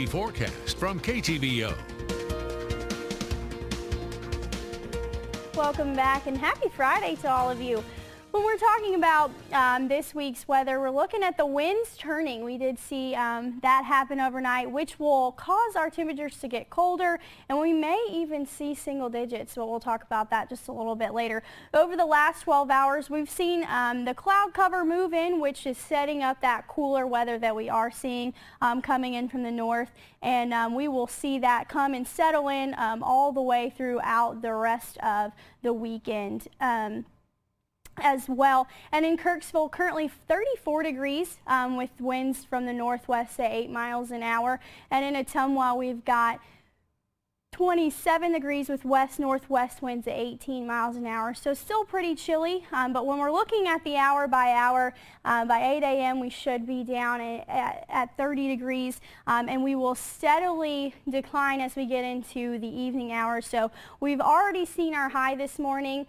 Forecast from KTVO. Welcome back and happy Friday to all of you. When we're talking about this week's weather, we're looking at the winds turning. We did see that happen overnight, which will cause our temperatures to get colder, and we may even see single digits. So we'll talk about that just a little bit later. Over the last 12 hours, we've seen the cloud cover move in, which is setting up that cooler weather that we are seeing coming in from the north. And we will see that come and settle in all the way throughout the rest of the weekend. As well. And in Kirksville, currently 34 degrees with winds from the northwest at 8 miles an hour. And in Ottumwa, we've got 27 degrees with west-northwest winds at 18 miles an hour. So still pretty chilly, but when we're looking at the hour, by 8 a.m. we should be down at 30 degrees, and we will steadily decline as we get into the evening hours. So we've already seen our high this morning,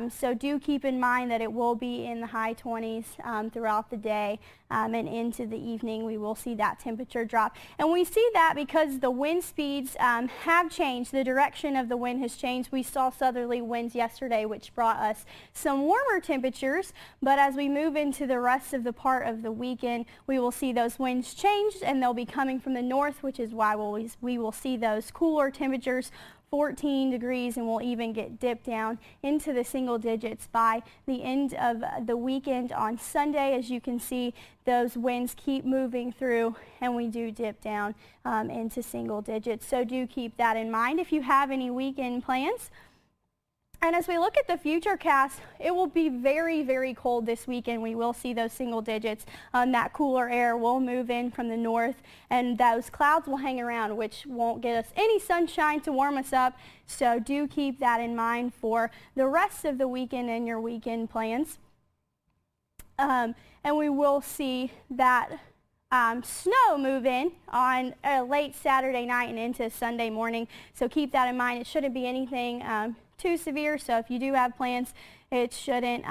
so do keep in mind that it will be in the high 20s throughout the day. And into the evening we will see that temperature drop. And we see that because the wind speeds have changed. The direction of the wind has changed. We saw southerly winds yesterday, which brought us some warmer temperatures, but as we move into the rest of the part of the weekend, we will see those winds change, and they'll be coming from the north, which is why we will see those cooler temperatures, 14 degrees, and we'll even get dipped down into the single digits by the end of the weekend on Sunday. As you can see, those winds keep moving through, and we do dip down into single digits. So do keep that in mind if you have any weekend plans. And as we look at the futurecast, it will be very, very cold this weekend. We will see those single digits. That cooler air will move in from the north, and those clouds will hang around, which won't get us any sunshine to warm us up. So do keep that in mind for the rest of the weekend and your weekend plans. And we will see that snow move in on late Saturday night and into Sunday morning. So keep that in mind. It shouldn't be anything too severe, so if you do have plans, it shouldn't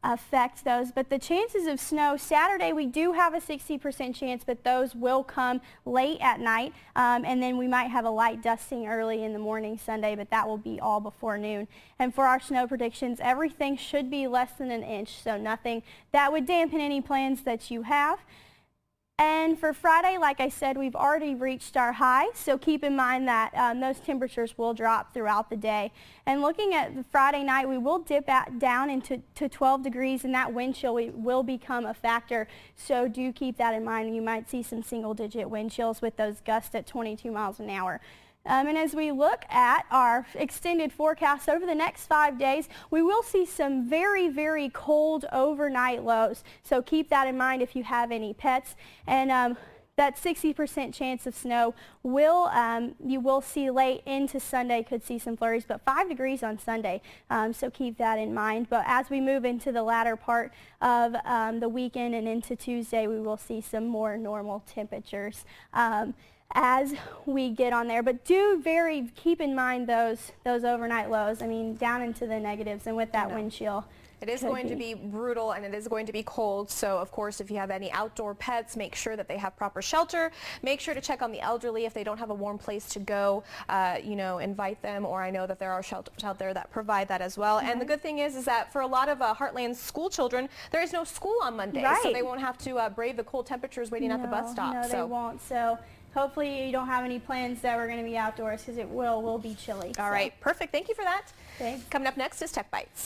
affect those. But the chances of snow, Saturday we do have a 60% chance, but those will come late at night, and then we might have a light dusting early in the morning Sunday, but that will be all before noon. And for our snow predictions, everything should be less than an inch, so nothing that would dampen any plans that you have. And for Friday, like I said, we've already reached our high, so keep in mind that those temperatures will drop throughout the day. And looking at the Friday night, we will dip down into 12 degrees, and that wind chill will become a factor. So do keep that in mind. You might see some single-digit wind chills with those gusts at 22 miles an hour. And as we look at our extended forecast over the next 5 days, we will see some very, very cold overnight lows. So keep that in mind if you have any pets. And that 60% chance of snow you will see late into Sunday. Could see some flurries, but 5 degrees on Sunday. So keep that in mind. But as we move into the latter part of the weekend and into Tuesday, we will see some more normal temperatures as we get on there. But do keep in mind those overnight lows. I mean, down into the negatives, and with that wind chill. It is going to be brutal, and it is going to be cold. So, of course, if you have any outdoor pets, make sure that they have proper shelter. Make sure to check on the elderly if they don't have a warm place to go. Invite them, or I know that there are shelters out there that provide that as well. And the good thing is that for a lot of Heartland's school children, there is no school on Monday, so they won't have to brave the cold temperatures waiting at the bus stop. No, they won't. So hopefully you don't have any plans that we're going to be outdoors, because it will be chilly. All right, perfect. Thank you for that. Thanks. Coming up next is Tech Bites.